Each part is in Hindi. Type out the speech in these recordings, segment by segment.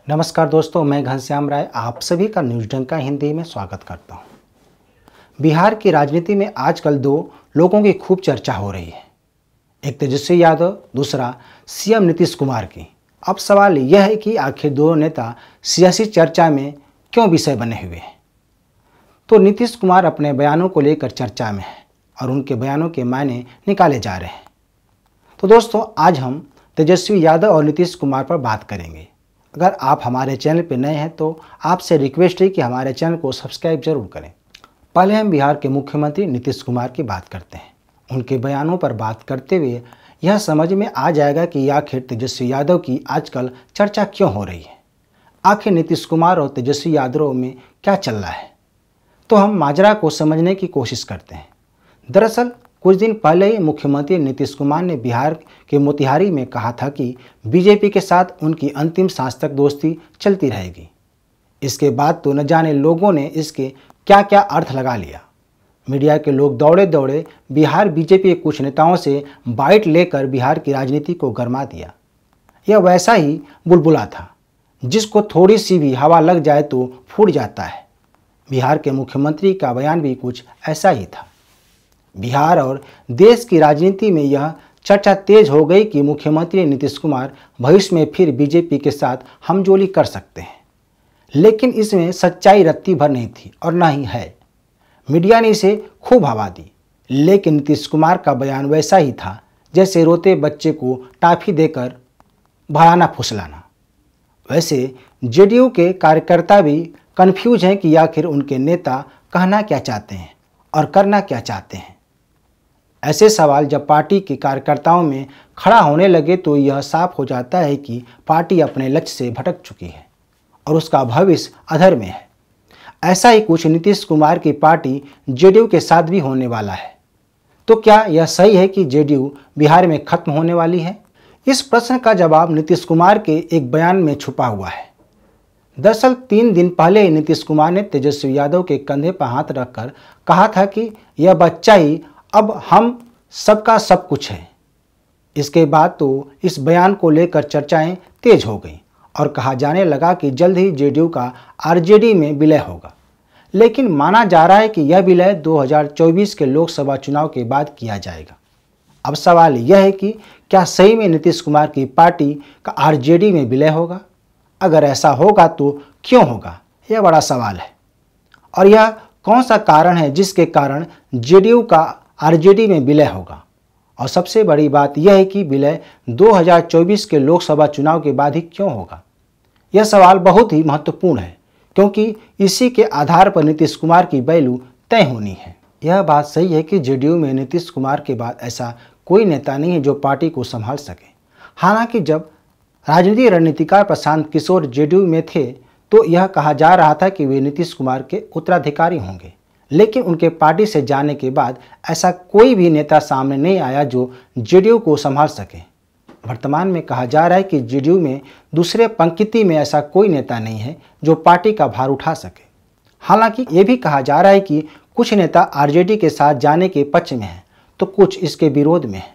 नमस्कार दोस्तों, मैं घनश्याम राय आप सभी का न्यूज डंका हिंदी में स्वागत करता हूं। बिहार की राजनीति में आजकल दो लोगों की खूब चर्चा हो रही है, एक तेजस्वी यादव, दूसरा सीएम नीतीश कुमार की। अब सवाल यह है कि आखिर दोनों नेता सियासी चर्चा में क्यों विषय बने हुए हैं। तो नीतीश कुमार अपने बयानों को लेकर चर्चा में है और उनके बयानों के मायने निकाले जा रहे हैं। तो दोस्तों, आज हम तेजस्वी यादव और नीतीश कुमार पर बात करेंगे। अगर आप हमारे चैनल पर नए हैं तो आपसे रिक्वेस्ट है कि हमारे चैनल को सब्सक्राइब जरूर करें। पहले हम बिहार के मुख्यमंत्री नीतीश कुमार की बात करते हैं। उनके बयानों पर बात करते हुए यह समझ में आ जाएगा कि आखिर तेजस्वी यादव की आजकल चर्चा क्यों हो रही है। आखिर नीतीश कुमार और तेजस्वी यादव में क्या चल रहा है, तो हम माजरा को समझने की कोशिश करते हैं। दरअसल कुछ दिन पहले ही मुख्यमंत्री नीतीश कुमार ने बिहार के मोतिहारी में कहा था कि बीजेपी के साथ उनकी अंतिम सांस तक दोस्ती चलती रहेगी। इसके बाद तो न जाने लोगों ने इसके क्या क्या अर्थ लगा लिया। मीडिया के लोग दौड़े दौड़े बिहार बीजेपी के कुछ नेताओं से बाइट लेकर बिहार की राजनीति को गरमा दिया। यह वैसा ही बुलबुला था जिसको थोड़ी सी भी हवा लग जाए तो फूट जाता है। बिहार के मुख्यमंत्री का बयान भी कुछ ऐसा ही था। बिहार और देश की राजनीति में यह चर्चा तेज हो गई कि मुख्यमंत्री नीतीश कुमार भविष्य में फिर बीजेपी के साथ हमजोली कर सकते हैं, लेकिन इसमें सच्चाई रत्ती भर नहीं थी और न ही है। मीडिया ने इसे खूब हवा दी, लेकिन नीतीश कुमार का बयान वैसा ही था जैसे रोते बच्चे को टॉफी देकर भड़ाना फुसलाना। वैसे जेडीयू के कार्यकर्ता भी कन्फ्यूज हैं कि आखिर उनके नेता कहना क्या चाहते हैं और करना क्या चाहते हैं। ऐसे सवाल जब पार्टी के कार्यकर्ताओं में खड़ा होने लगे तो यह साफ हो जाता है कि पार्टी अपने लक्ष्य से भटक चुकी है और उसका भविष्य अधर में है। ऐसा ही कुछ नीतीश कुमार की पार्टी जेडीयू के साथ भी होने वाला है। तो क्या यह सही है कि जेडीयू बिहार में खत्म होने वाली है? इस प्रश्न का जवाब नीतीश कुमार के एक बयान में छुपा हुआ है। दरअसल 3 दिन पहले ही नीतीश कुमार ने तेजस्वी यादव के कंधे पर हाथ रखकर कहा था कि यह बच्चा ही अब हम सबका सब कुछ है। इसके बाद तो इस बयान को लेकर चर्चाएं तेज हो गईं और कहा जाने लगा कि जल्द ही जेडीयू का आरजेडी में विलय होगा। लेकिन माना जा रहा है कि यह विलय 2024 के लोकसभा चुनाव के बाद किया जाएगा। अब सवाल यह है कि क्या सही में नीतीश कुमार की पार्टी का आरजेडी में विलय होगा? अगर ऐसा होगा तो क्यों होगा, यह बड़ा सवाल है। और यह कौन सा कारण है जिसके कारण जेडीयू का आरजेडी में विलय होगा? और सबसे बड़ी बात यह है कि विलय 2024 के लोकसभा चुनाव के बाद ही क्यों होगा? यह सवाल बहुत ही महत्वपूर्ण है, क्योंकि इसी के आधार पर नीतीश कुमार की वैल्यू तय होनी है। यह बात सही है कि जेडीयू में नीतीश कुमार के बाद ऐसा कोई नेता नहीं है जो पार्टी को संभाल सके। हालांकि जब राजनीतिक रणनीतिकार प्रशांत किशोर जेडीयू में थे तो यह कहा जा रहा था कि वे नीतीश कुमार के उत्तराधिकारी होंगे, लेकिन उनके पार्टी से जाने के बाद ऐसा कोई भी नेता सामने नहीं आया जो जेडीयू को संभाल सके। वर्तमान में कहा जा रहा है कि जेडीयू में दूसरे पंक्ति में ऐसा कोई नेता नहीं है जो पार्टी का भार उठा सके। हालांकि ये भी कहा जा रहा है कि कुछ नेता आरजेडी के साथ जाने के पक्ष में हैं तो कुछ इसके विरोध में हैं।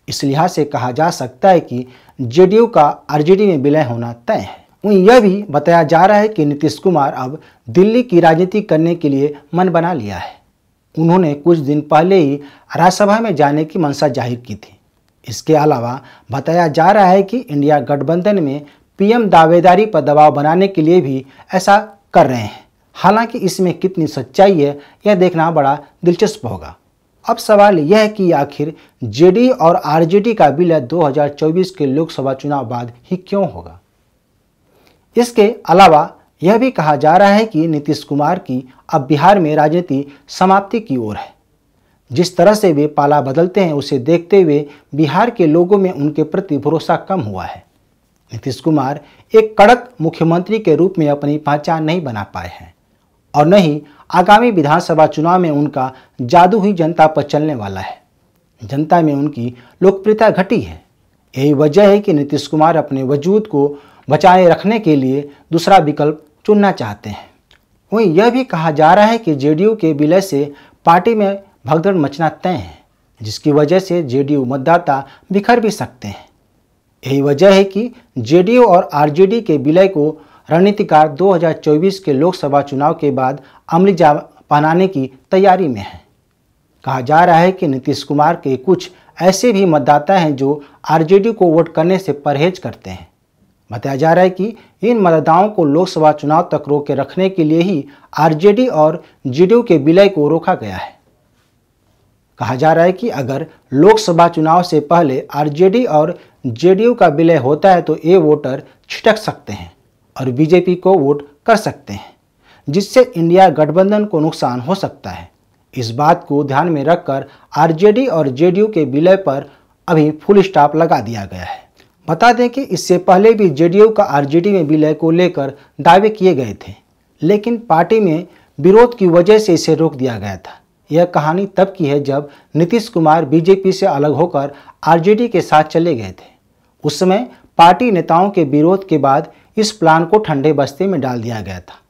इस लिहाज से कहा जा सकता है कि जेडीयू का आरजेडी में विलय होना तय है। वहीं यह भी बताया जा रहा है कि नीतीश कुमार अब दिल्ली की राजनीति करने के लिए मन बना लिया है। उन्होंने कुछ दिन पहले ही राज्यसभा में जाने की मंशा जाहिर की थी। इसके अलावा बताया जा रहा है कि इंडिया गठबंधन में पीएम दावेदारी पर दबाव बनाने के लिए भी ऐसा कर रहे हैं। हालांकि इसमें कितनी सच्चाई है यह देखना बड़ा दिलचस्प होगा। अब सवाल यह है कि आखिर जेडीयू और आरजेडी का विलय 2024 के लोकसभा चुनाव बाद ही क्यों होगा? इसके अलावा यह भी कहा जा रहा है कि नीतीश कुमार की अब बिहार में राजनीति समाप्ति की ओर है। जिस तरह से वे पाला बदलते हैं उसे देखते हुए बिहार के लोगों में उनके प्रति भरोसा कम हुआ है। नीतीश कुमार एक कड़क मुख्यमंत्री के रूप में अपनी पहचान नहीं बना पाए हैं और न ही आगामी विधानसभा चुनाव में उनका जादू ही जनता पर चलने वाला है। जनता में उनकी लोकप्रियता घटी है। यही वजह है कि नीतीश कुमार अपने वजूद को बचाए रखने के लिए दूसरा विकल्प चुनना चाहते हैं। वहीं यह भी कहा जा रहा है कि जेडीयू के विलय से पार्टी में भगदड़ मचना तय है, जिसकी वजह से जेडीयू मतदाता बिखर भी सकते हैं। यही वजह है कि जेडीयू और आरजेडी के विलय को रणनीतिकार 2024 के लोकसभा चुनाव के बाद अमली जामा पहनाने की तैयारी में है। कहा जा रहा है कि नीतीश कुमार के कुछ ऐसे भी मतदाता हैं जो आरजेडी को वोट करने से परहेज करते हैं। बताया जा रहा है कि इन मतदाताओं को लोकसभा चुनाव तक रोके रखने के लिए ही आरजेडी और जेडीयू के विलय को रोका गया है। कहा जा रहा है कि अगर लोकसभा चुनाव से पहले आरजेडी और जेडीयू का विलय होता है तो ये वोटर छिटक सकते हैं और बीजेपी को वोट कर सकते हैं, जिससे इंडिया गठबंधन को नुकसान हो सकता है। इस बात को ध्यान में रखकर आरजेडी और जेडीयू के विलय पर अभी फुल स्टॉप लगा दिया गया है। बता दें कि इससे पहले भी जेडीयू का आरजेडी में विलय को लेकर दावे किए गए थे, लेकिन पार्टी में विरोध की वजह से इसे रोक दिया गया था। यह कहानी तब की है जब नीतीश कुमार बीजेपी से अलग होकर आरजेडी के साथ चले गए थे। उस समय पार्टी नेताओं के विरोध के बाद इस प्लान को ठंडे बस्ते में डाल दिया गया था।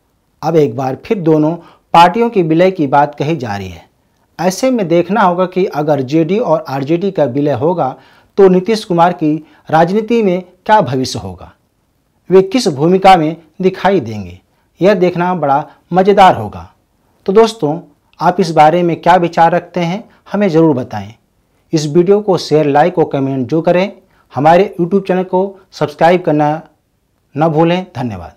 अब एक बार फिर दोनों पार्टियों के विलय की बात कही जा रही है। ऐसे में देखना होगा कि अगर जेडीयू और आरजेडी का विलय होगा तो नीतीश कुमार की राजनीति में क्या भविष्य होगा, वे किस भूमिका में दिखाई देंगे, यह देखना बड़ा मज़ेदार होगा। तो दोस्तों, आप इस बारे में क्या विचार रखते हैं, हमें ज़रूर बताएं। इस वीडियो को शेयर, लाइक और कमेंट जो करें। हमारे YouTube चैनल को सब्सक्राइब करना न भूलें। धन्यवाद।